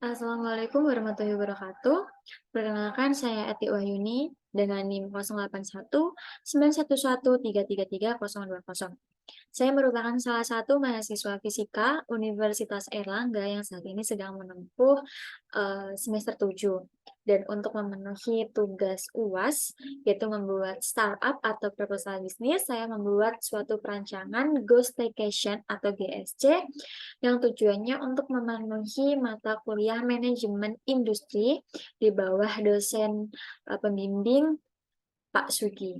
Assalamualaikum warahmatullahi wabarakatuh. Perkenalkan saya Eti Wahyuni dengan NIM 081911333020. Saya merupakan salah satu mahasiswa fisika Universitas Airlangga yang saat ini sedang menempuh semester 7. Dan untuk memenuhi tugas UAS, yaitu membuat startup atau proposal bisnis, saya membuat suatu perancangan Ghost Staycation atau GSC yang tujuannya untuk memenuhi mata kuliah manajemen industri di bawah dosen pembimbing Pak Sugi.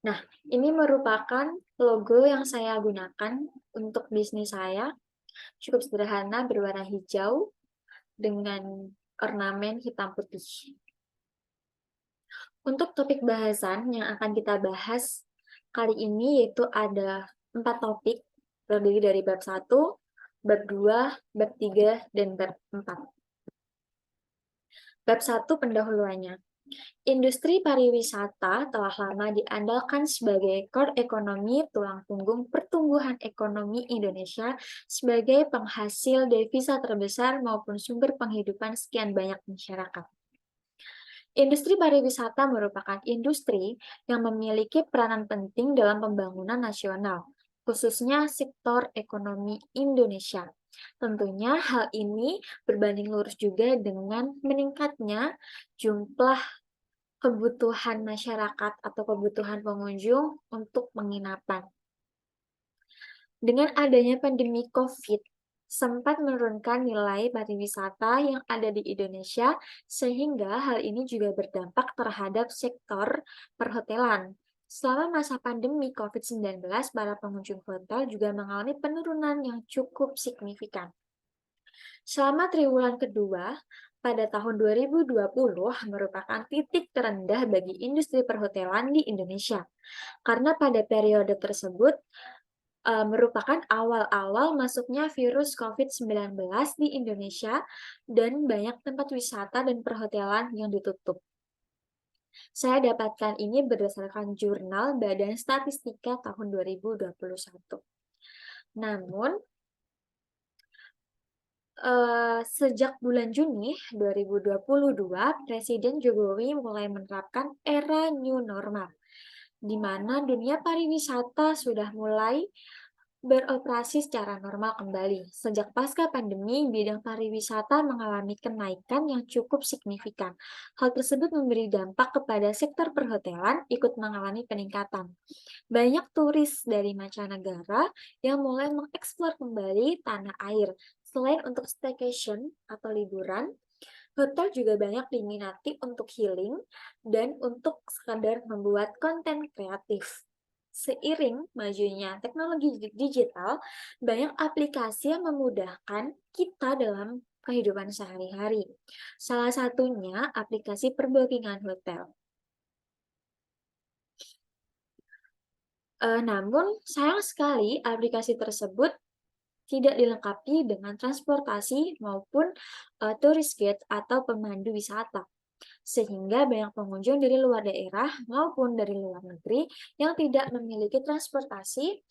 Nah, ini merupakan logo yang saya gunakan untuk bisnis saya. Cukup sederhana, berwarna hijau dengan ornamen hitam putih. Untuk topik bahasan yang akan kita bahas kali ini yaitu ada 4 topik, terdiri dari bab 1, bab 2, bab 3, dan bab 4. Bab 1 pendahuluannya. Industri pariwisata telah lama diandalkan sebagai core ekonomi tulang punggung pertumbuhan ekonomi Indonesia sebagai penghasil devisa terbesar maupun sumber penghidupan sekian banyak masyarakat. Industri pariwisata merupakan industri yang memiliki peranan penting dalam pembangunan nasional, khususnya sektor ekonomi Indonesia. Tentunya hal ini berbanding lurus juga dengan meningkatnya jumlah kebutuhan masyarakat atau kebutuhan pengunjung untuk penginapan. Dengan adanya pandemi COVID, sempat menurunkan nilai pariwisata yang ada di Indonesia, sehingga hal ini juga berdampak terhadap sektor perhotelan. Selama masa pandemi COVID-19, para pengunjung hotel juga mengalami penurunan yang cukup signifikan. Selama triwulan kedua, pada tahun 2020 merupakan titik terendah bagi industri perhotelan di Indonesia. Karena pada periode tersebut merupakan awal-awal masuknya virus COVID-19 di Indonesia dan banyak tempat wisata dan perhotelan yang ditutup. Saya dapatkan ini berdasarkan jurnal Badan Statistika tahun 2021. Namun, sejak bulan Juni 2022, Presiden Jokowi mulai menerapkan era new normal, di mana dunia pariwisata sudah mulai beroperasi secara normal kembali. Sejak pasca pandemi, bidang pariwisata mengalami kenaikan yang cukup signifikan. Hal tersebut memberi dampak kepada sektor perhotelan ikut mengalami peningkatan. Banyak turis dari mancanegara yang mulai mengeksplor kembali tanah air. Selain untuk staycation atau liburan, hotel juga banyak diminati untuk healing dan untuk sekadar membuat konten kreatif. Seiring majunya teknologi digital, banyak aplikasi yang memudahkan kita dalam kehidupan sehari-hari. Salah satunya aplikasi perbookingan hotel. Namun, sayang sekali aplikasi tersebut tidak dilengkapi dengan transportasi maupun tourist guide atau pemandu wisata. Sehingga banyak pengunjung dari luar daerah maupun dari luar negeri yang tidak memiliki transportasi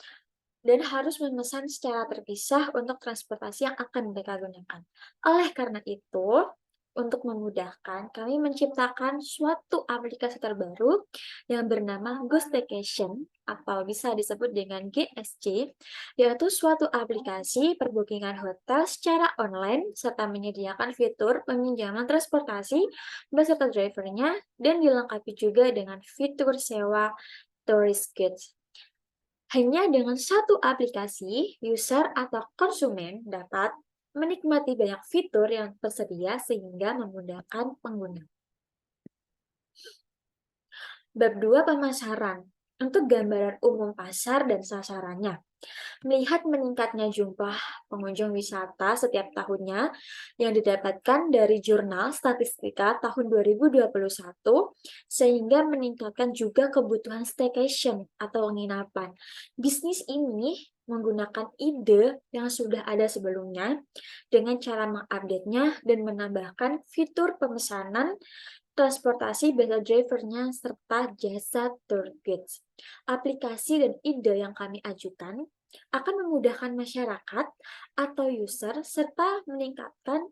dan harus memesan secara terpisah untuk transportasi yang akan mereka gunakan. Oleh karena itu, untuk memudahkan, kami menciptakan suatu aplikasi terbaru yang bernama Ghost Staycation atau bisa disebut dengan GSC, yaitu suatu aplikasi perbookingan hotel secara online serta menyediakan fitur peminjaman transportasi beserta drivernya dan dilengkapi juga dengan fitur sewa tourist guides. Hanya dengan satu aplikasi, user atau konsumen dapat menikmati banyak fitur yang tersedia sehingga memudahkan pengguna. Bab 2 pemasaran. Untuk gambaran umum pasar dan sasarannya. Melihat meningkatnya jumlah pengunjung wisata setiap tahunnya yang didapatkan dari Jurnal Statistika tahun 2021, sehingga meningkatkan juga kebutuhan staycation atau penginapan. Bisnis ini menggunakan ide yang sudah ada sebelumnya dengan cara mengupdate-nya dan menambahkan fitur pemesanan, transportasi basa drivernya, serta jasa tour guides. Aplikasi dan ide yang kami ajukan akan memudahkan masyarakat atau user serta meningkatkan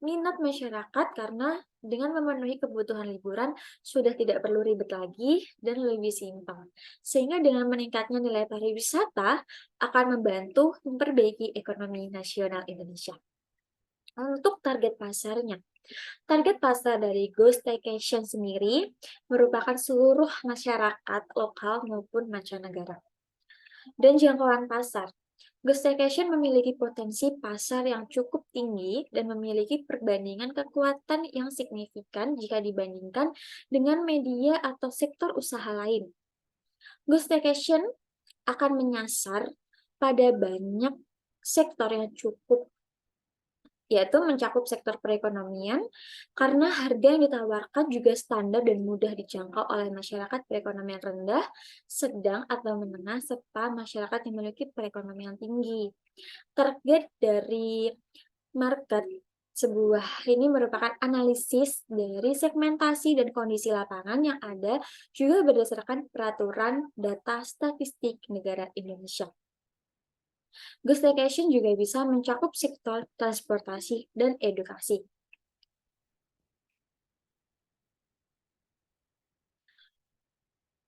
minat masyarakat karena dengan memenuhi kebutuhan liburan sudah tidak perlu ribet lagi dan lebih simpel. Sehingga dengan meningkatnya nilai pariwisata akan membantu memperbaiki ekonomi nasional Indonesia. Untuk target pasarnya, target pasar dari Go Staycation sendiri merupakan seluruh masyarakat lokal maupun mancanegara. Dan jangkauan pasar. Staycation memiliki potensi pasar yang cukup tinggi dan memiliki perbandingan kekuatan yang signifikan jika dibandingkan dengan media atau sektor usaha lain. Staycation akan menyasar pada banyak sektor yang cukup, yaitu mencakup sektor perekonomian, karena harga yang ditawarkan juga standar dan mudah dijangkau oleh masyarakat perekonomian rendah, sedang atau menengah, serta masyarakat yang memiliki perekonomian tinggi. Target dari market sebuah ini merupakan analisis dari segmentasi dan kondisi lapangan yang ada juga berdasarkan peraturan data statistik negara Indonesia. Staycation juga bisa mencakup sektor transportasi dan edukasi.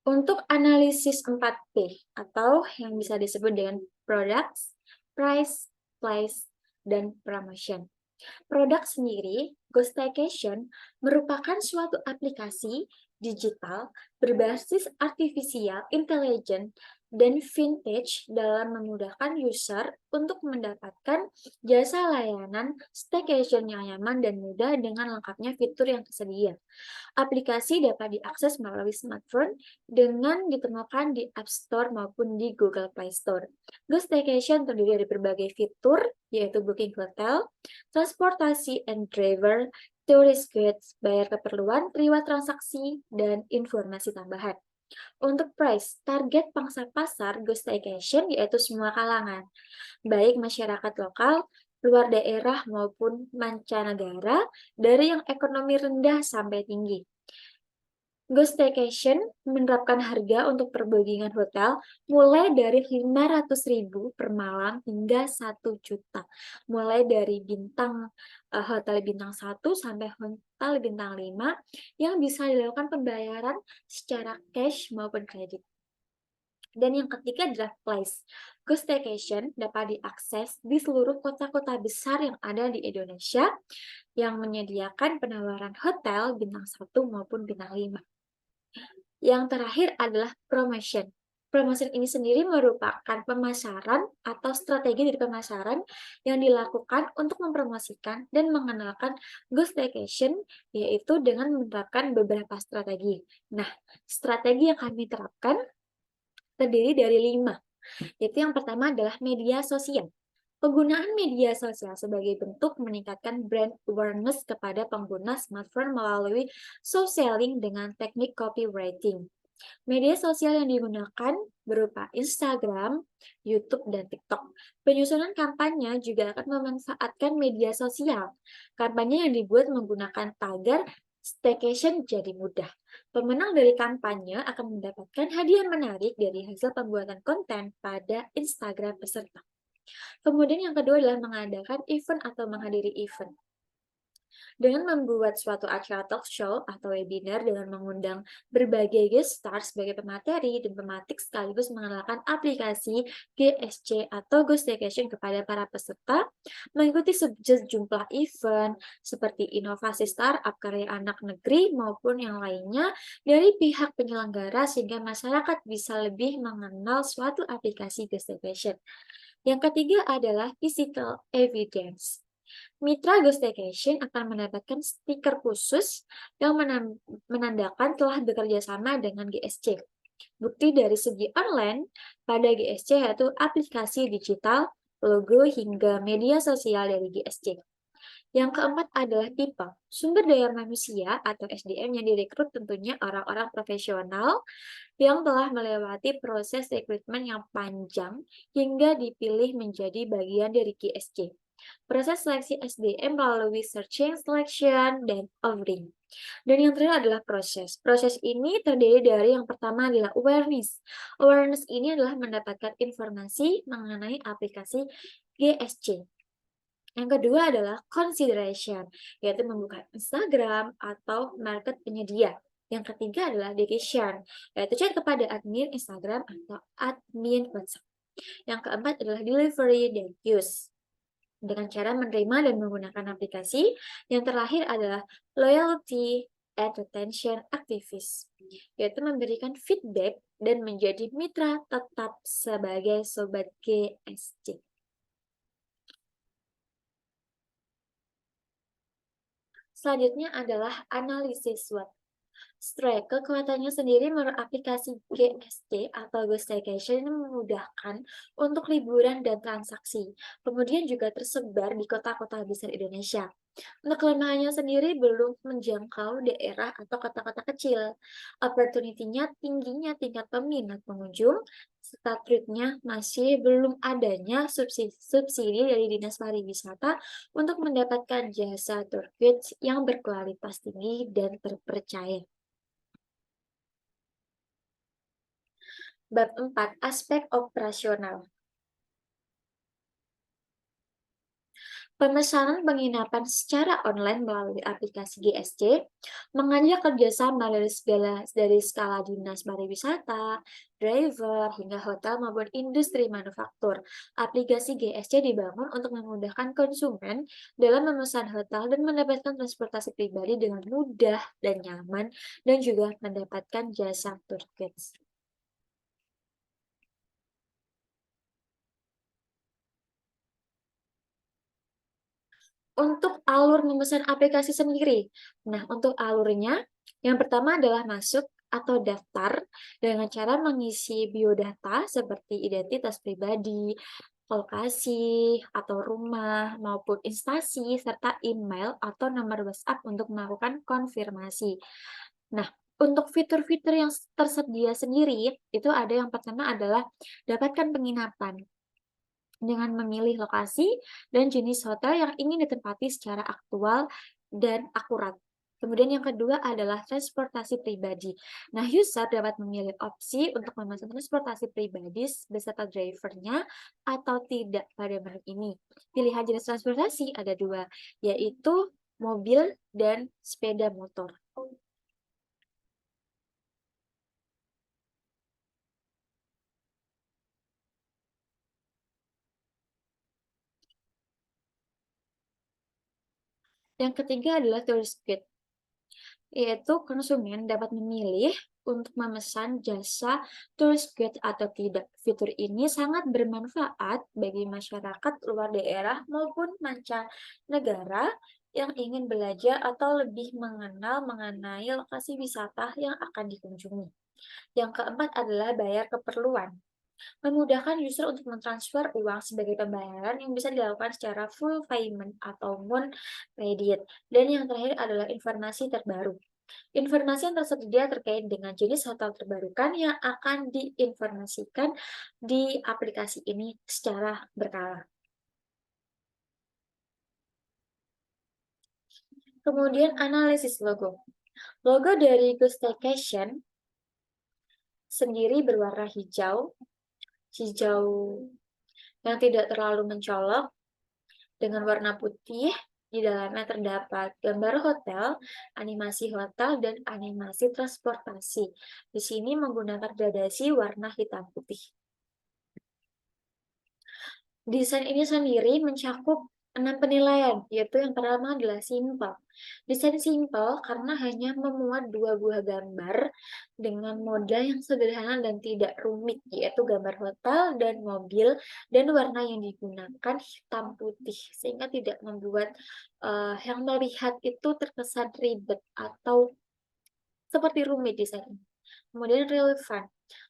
Untuk analisis 4P atau yang bisa disebut dengan products, price, place, dan promotion. Produk sendiri, Staycation merupakan suatu aplikasi digital berbasis artificial intelligence dan vintage dalam memudahkan user untuk mendapatkan jasa layanan staycation yang nyaman dan mudah dengan lengkapnya fitur yang tersedia. Aplikasi dapat diakses melalui smartphone dengan ditemukan di App Store maupun di Google Play Store. Staycation terdiri dari berbagai fitur, yaitu booking hotel, transportasi and driver, tourist guides, bayar keperluan, reward transaksi, dan informasi tambahan. Untuk price, target pangsa pasar Staycation yaitu semua kalangan, baik masyarakat lokal, luar daerah maupun mancanegara, dari yang ekonomi rendah sampai tinggi. Staycation menerapkan harga untuk perbookingan hotel mulai dari 500.000 per malam hingga 1 juta. Mulai dari hotel bintang 1 sampai hotel bintang 5 yang bisa dilakukan pembayaran secara cash maupun kredit. Dan yang ketiga adalah place. Staycation dapat diakses di seluruh kota-kota besar yang ada di Indonesia yang menyediakan penawaran hotel bintang 1 maupun bintang 5. Yang terakhir adalah promotion. Promotion ini sendiri merupakan pemasaran atau strategi dari pemasaran yang dilakukan untuk mempromosikan dan mengenalkan Staycation, yaitu dengan menerapkan beberapa strategi. Nah, strategi yang kami terapkan terdiri dari 5, yaitu yang pertama adalah media sosial. Penggunaan media sosial sebagai bentuk meningkatkan brand awareness kepada pengguna smartphone melalui social-selling dengan teknik copywriting. Media sosial yang digunakan berupa Instagram, YouTube, dan TikTok. Penyusunan kampanye juga akan memanfaatkan media sosial. Kampanye yang dibuat menggunakan tagar staycation jadi mudah. Pemenang dari kampanye akan mendapatkan hadiah menarik dari hasil pembuatan konten pada Instagram peserta. Kemudian yang kedua adalah mengadakan event atau menghadiri event. Dengan membuat suatu acara talk show atau webinar dengan mengundang berbagai guest star sebagai pemateri dan pematik sekaligus mengenalkan aplikasi GSC atau Go Staycation kepada para peserta, mengikuti sejumlah event seperti inovasi startup karya anak negeri maupun yang lainnya dari pihak penyelenggara sehingga masyarakat bisa lebih mengenal suatu aplikasi Go Staycation. Yang ketiga adalah physical evidence. Mitra Go Staycation akan mendapatkan stiker khusus yang menandakan telah bekerja sama dengan GSC. Bukti dari segi online pada GSC yaitu aplikasi digital, logo, hingga media sosial dari GSC. Yang keempat adalah people, sumber daya manusia atau SDM yang direkrut tentunya orang-orang profesional yang telah melewati proses rekrutmen yang panjang hingga dipilih menjadi bagian dari GSC. Proses seleksi SDM melalui searching, selection, dan offering. Dan yang terakhir adalah proses. Proses ini terdiri dari yang pertama adalah awareness. Awareness ini adalah mendapatkan informasi mengenai aplikasi GSC. Yang kedua adalah consideration, yaitu membuka Instagram atau market penyedia. Yang ketiga adalah dedication, yaitu chat kepada admin Instagram atau admin WhatsApp. Yang keempat adalah delivery dan use, dengan cara menerima dan menggunakan aplikasi. Yang terakhir adalah loyalty and retention activist, yaitu memberikan feedback dan menjadi mitra tetap sebagai sobat GSC. Selanjutnya adalah analisis SWOT. Strike kekuatannya sendiri menurut aplikasi GSC atau Go Staycation ini memudahkan untuk liburan dan transaksi. Kemudian juga tersebar di kota-kota besar Indonesia. Untuk kelemahannya sendiri belum menjangkau daerah atau kota-kota kecil. Opportunity-nya tingginya tingkat peminat pengunjung, serta triknya masih belum adanya subsidi dari Dinas Pariwisata untuk mendapatkan jasa tour guide yang berkualitas tinggi dan terpercaya. Bab 4, aspek operasional. Pemesanan penginapan secara online melalui aplikasi GSC mengajak kerjasama dari skala dinas pariwisata, driver, hingga hotel maupun industri manufaktur. Aplikasi GSC dibangun untuk memudahkan konsumen dalam memesan hotel dan mendapatkan transportasi pribadi dengan mudah dan nyaman, dan juga mendapatkan jasa tour guides. Untuk alur memesan aplikasi sendiri. Nah, untuk alurnya, yang pertama adalah masuk atau daftar dengan cara mengisi biodata seperti identitas pribadi, lokasi atau rumah maupun instansi, serta email atau nomor WhatsApp untuk melakukan konfirmasi. Nah, untuk fitur-fitur yang tersedia sendiri, itu ada yang pertama adalah dapatkan penginapan dengan memilih lokasi dan jenis hotel yang ingin ditempati secara aktual dan akurat. Kemudian yang kedua adalah transportasi pribadi. Nah, user dapat memilih opsi untuk memesan transportasi pribadi beserta drivernya atau tidak pada menu ini. Pilihan jenis transportasi ada dua, yaitu mobil dan sepeda motor. Yang ketiga adalah tourist guide, yaitu konsumen dapat memilih untuk memesan jasa tourist guide atau tidak. Fitur ini sangat bermanfaat bagi masyarakat luar daerah maupun mancanegara yang ingin belajar atau lebih mengenal mengenai lokasi wisata yang akan dikunjungi. Yang keempat adalah bayar keperluan, memudahkan user untuk mentransfer uang sebagai pembayaran yang bisa dilakukan secara full payment atau non-credit. Dan yang terakhir adalah informasi terbaru. Informasi yang tersedia terkait dengan jenis hotel terbarukan yang akan diinformasikan di aplikasi ini secara berkala. Kemudian analisis logo. Logo dari Go Staycation sendiri berwarna hijau, hijau yang tidak terlalu mencolok, dengan warna putih. Di dalamnya terdapat gambar hotel, animasi hotel, dan animasi transportasi. Di sini menggunakan gradasi warna hitam putih. Desain ini sendiri mencakup 6 penilaian, yaitu yang pertama adalah simple. Desain simple karena hanya memuat dua buah gambar dengan model yang sederhana dan tidak rumit, yaitu gambar hotel dan mobil, dan warna yang digunakan hitam putih, sehingga tidak membuat yang melihat itu terkesan ribet atau seperti rumit desain ini. Kemudian relevan.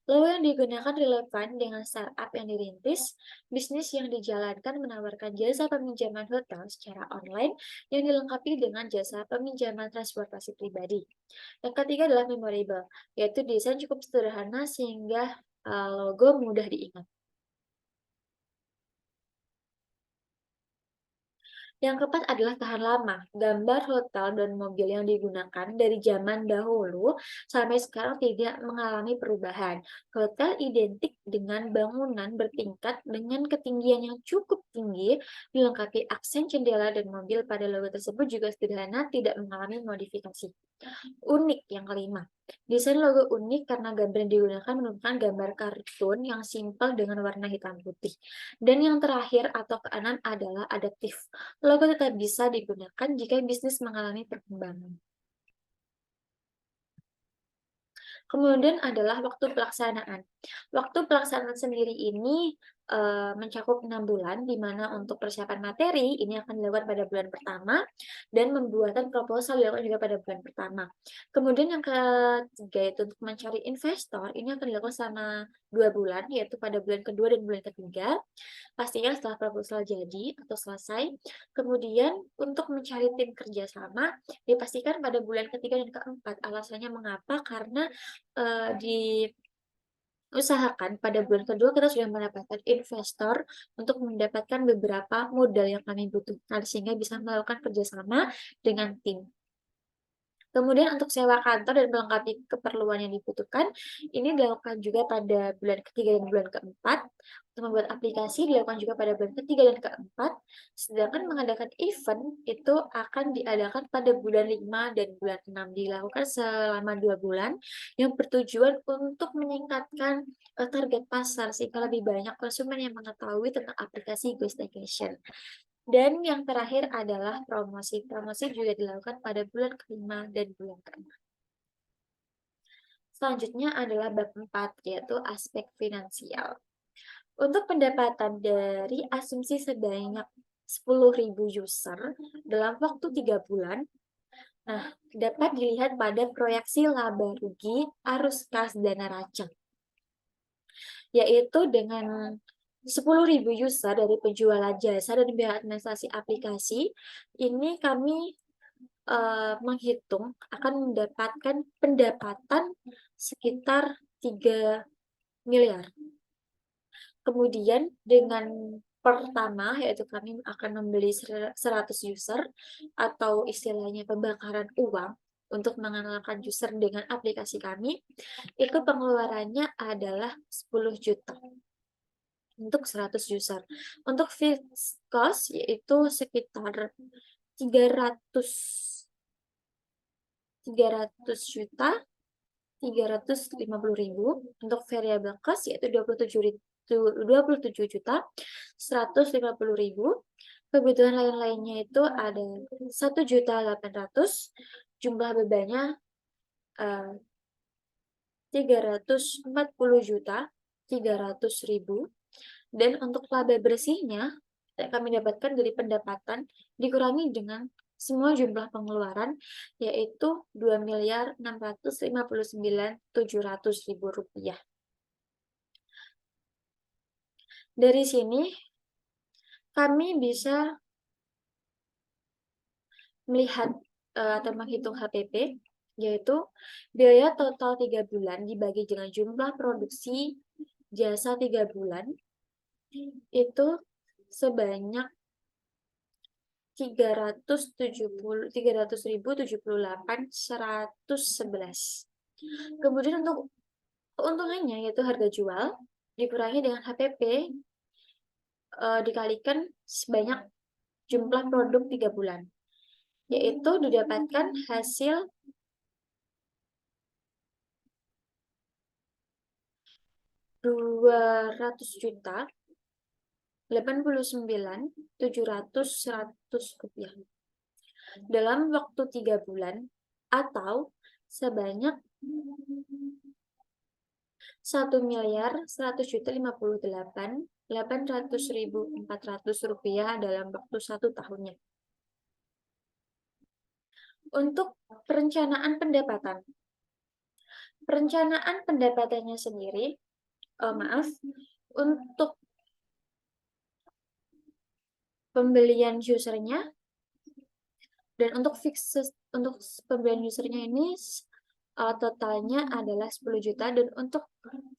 Logo yang digunakan relevan dengan startup yang dirintis, bisnis yang dijalankan menawarkan jasa peminjaman hotel secara online yang dilengkapi dengan jasa peminjaman transportasi pribadi. Yang ketiga adalah memorable, yaitu desain cukup sederhana sehingga logo mudah diingat. Yang keempat adalah tahan lama. Gambar hotel dan mobil yang digunakan dari zaman dahulu sampai sekarang tidak mengalami perubahan. Hotel identik dengan bangunan bertingkat dengan ketinggian yang cukup tinggi, dilengkapi aksen jendela dan mobil pada logo tersebut juga sederhana, tidak mengalami modifikasi. Unik yang kelima. Desain logo unik karena gambar yang digunakan merupakan gambar kartun yang simpel dengan warna hitam putih. Dan yang terakhir atau keenam adalah adaptif. Logo tetap bisa digunakan jika bisnis mengalami perkembangan. Kemudian adalah waktu pelaksanaan. Waktu pelaksanaan sendiri ini mencakup 6 bulan, di mana untuk persiapan materi ini akan dilakukan pada bulan pertama, dan pembuatan proposal dilakukan juga pada bulan pertama. Kemudian yang ketiga itu untuk mencari investor, ini akan dilakukan selama 2 bulan, yaitu pada bulan kedua dan bulan ketiga. Pastinya setelah proposal jadi atau selesai. Kemudian untuk mencari tim kerjasama dipastikan pada bulan ketiga dan keempat. Alasannya mengapa? Karena diusahakan pada bulan kedua kita sudah mendapatkan investor untuk mendapatkan beberapa modal yang kami butuhkan, sehingga bisa melakukan kerjasama dengan tim. Kemudian untuk sewa kantor dan melengkapi keperluan yang dibutuhkan, ini dilakukan juga pada bulan ketiga dan bulan keempat. Untuk membuat aplikasi dilakukan juga pada bulan ketiga dan keempat. Sedangkan mengadakan event itu akan diadakan pada bulan 5 dan bulan 6. Dilakukan selama 2 bulan yang bertujuan untuk meningkatkan target pasar sehingga lebih banyak konsumen yang mengetahui tentang aplikasi Go Staycation. Dan yang terakhir adalah promosi. Promosi juga dilakukan pada bulan kelima dan bulan keenam. Selanjutnya adalah bab 4, yaitu aspek finansial. Untuk pendapatan dari asumsi sebanyak 10.000 user dalam waktu 3 bulan, nah, dapat dilihat pada proyeksi laba rugi arus kas dan neraca, yaitu dengan 10.000 user dari penjualan jasa dan biaya administrasi aplikasi, ini kami menghitung akan mendapatkan pendapatan sekitar 3 miliar. Kemudian dengan pertama, yaitu kami akan membeli 100 user atau istilahnya pembakaran uang untuk mengenalkan user dengan aplikasi kami, itu pengeluarannya adalah 10 juta untuk 100 user. Untuk fixed cost yaitu sekitar 300 juta, 350.000. Untuk variable cost yaitu 27 juta, 150.000. Kebutuhan lain-lainnya itu ada 1.800.000, jumlah bebannya 340 juta 300.000. Dan untuk laba bersihnya yang kami dapatkan dari pendapatan dikurangi dengan semua jumlah pengeluaran, yaitu 2.659.700.000 rupiah. Dari sini kami bisa melihat atau menghitung HPP, yaitu biaya total 3 bulan dibagi dengan jumlah produksi jasa 3 bulan itu sebanyak 300.078.111. Kemudian untuk keuntungannya yaitu harga jual dikurangi dengan HPP dikalikan sebanyak jumlah produk 3 bulan, yaitu didapatkan hasil 200 juta 89.700 rupiah dalam waktu 3 bulan atau sebanyak 1.158.800.400 rupiah dalam waktu 1 tahunnya. Untuk perencanaan pendapatan, Perencanaan pendapatannya sendiri, untuk pembelian usernya dan untuk untuk pembelian usernya ini totalnya adalah 10 juta, dan untuk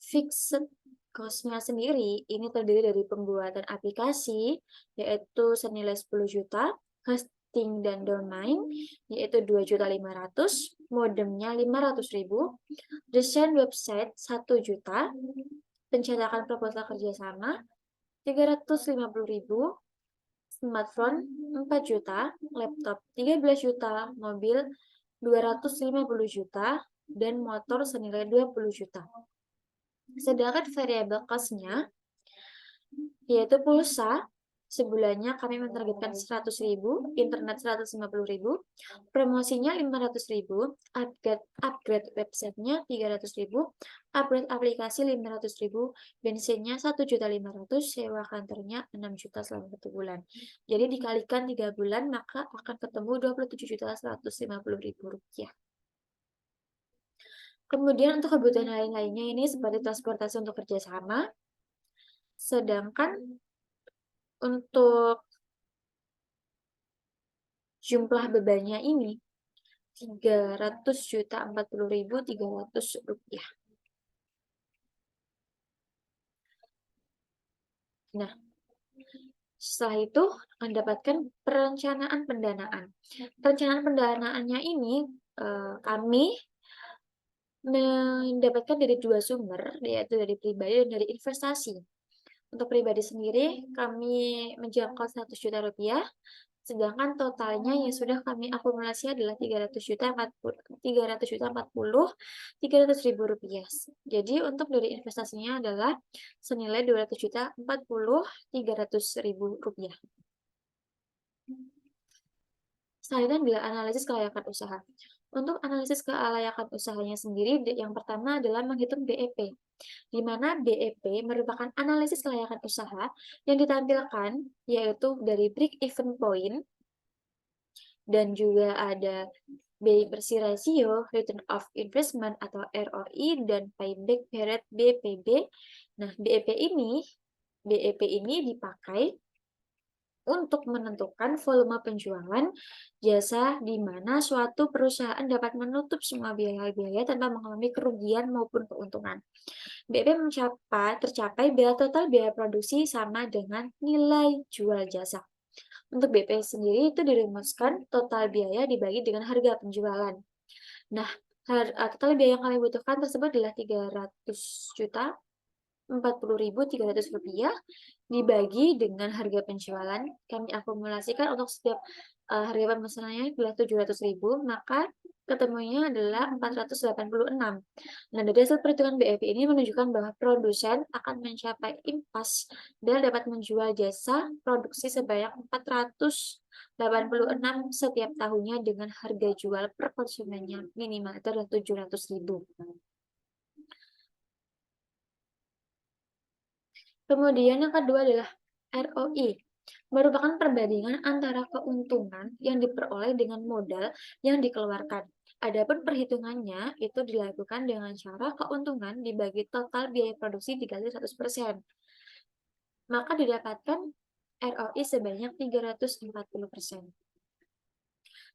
fixed cost-nya sendiri ini terdiri dari pembuatan aplikasi yaitu senilai 10 juta, hosting dan domain yaitu 2.500.000, modemnya 500.000, desain website 1 juta, pencetakan proposal kerjasama 350.000, smartphone 4 juta, laptop 13 juta, mobil 250 juta, dan motor senilai 20 juta. Sedangkan variable cost-nya yaitu pulsa, sebulannya kami mentargetkan 100.000, internet 150.000, promosinya 500.000, upgrade websitenya 300.000, upgrade aplikasi 500.000, bensinnya 1.500.000, sewa kantornya 6 juta selama 1 bulan. Jadi dikalikan 3 bulan maka akan ketemu 27.150.000 rupiah. Kemudian untuk kebutuhan lain-lainnya ini seperti transportasi untuk kerjasama, sedangkan untuk jumlah bebannya ini 300.040.300 rupiah. Nah, setelah itu mendapatkan perencanaan pendanaan. Perencanaan pendanaannya ini kami mendapatkan dari 2 sumber, yaitu dari pribadi dan dari investasi. Untuk pribadi sendiri, kami menjangkau 100 juta rupiah, sedangkan totalnya yang sudah kami akumulasi adalah 300.040.300 rupiah. Jadi untuk dari investasinya adalah senilai 200.040.300 rupiah. Selanjutnya adalah analisis kelayakan usaha. Untuk analisis kelayakan usahanya sendiri, yang pertama adalah menghitung BEP, di mana BEP merupakan analisis kelayakan usaha yang ditampilkan yaitu dari break-even point, dan juga ada BI bersih rasio, return of investment atau ROI, dan payback period BPB. Nah, BEP ini dipakai untuk menentukan volume penjualan jasa di mana suatu perusahaan dapat menutup semua biaya-biaya tanpa mengalami kerugian maupun keuntungan. BEP tercapai bila total biaya produksi sama dengan nilai jual jasa. Untuk BP sendiri itu dirumuskan total biaya dibagi dengan harga penjualan. Nah, total biaya yang kalian butuhkan tersebut adalah 300.040.300 rupiah dibagi dengan harga penjualan. Kami akumulasikan untuk setiap harga pemesanannya adalah 700.000, maka ketemunya adalah 486. Nah, dari hasil perhitungan BEP ini menunjukkan bahwa produsen akan mencapai impas dan dapat menjual jasa produksi sebanyak 486 setiap tahunnya dengan harga jual per konsumennya minimal itu adalah 700.000. Kemudian yang kedua adalah ROI, merupakan perbandingan antara keuntungan yang diperoleh dengan modal yang dikeluarkan. Adapun perhitungannya itu dilakukan dengan cara keuntungan dibagi total biaya produksi dikali 100%. Maka didapatkan ROI sebanyak 340%.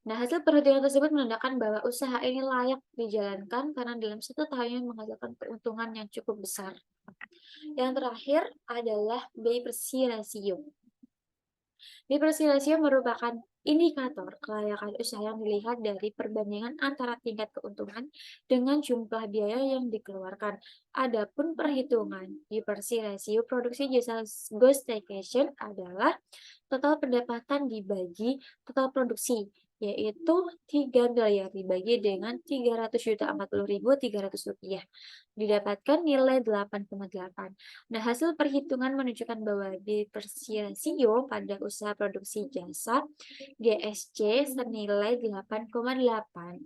Nah, hasil perhitungan tersebut menandakan bahwa usaha ini layak dijalankan karena dalam 1 tahunnya menghasilkan keuntungan yang cukup besar. Yang terakhir adalah BI bersih rasio. BI bersih rasio merupakan indikator kelayakan usaha yang dilihat dari perbandingan antara tingkat keuntungan dengan jumlah biaya yang dikeluarkan. Adapun perhitungan BI bersih rasio produksi jasa ghost staycation adalah total pendapatan dibagi total produksi, yaitu 3 miliar dibagi dengan 300.040.300 rupiah. Didapatkan nilai 8,8. Nah, hasil perhitungan menunjukkan bahwa depresiasio pada usaha produksi jasa GSC senilai 8,8.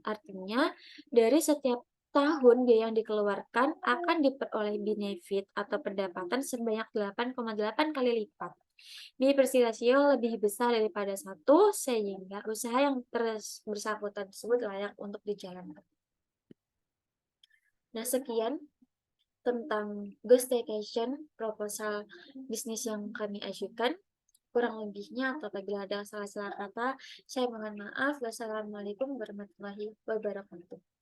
Artinya, dari setiap tahun biaya yang dikeluarkan akan diperoleh benefit atau pendapatan sebanyak 8,8 kali lipat. Depresi rasio lebih besar daripada 1, sehingga usaha yang bersangkutan tersebut layak untuk dijalankan. Nah, sekian tentang Ghost Staycation, proposal bisnis yang kami ajukan. Kurang lebihnya atau apabila ada salah-salah kata, saya mohon maaf. Wassalamualaikum warahmatullahi wabarakatuh.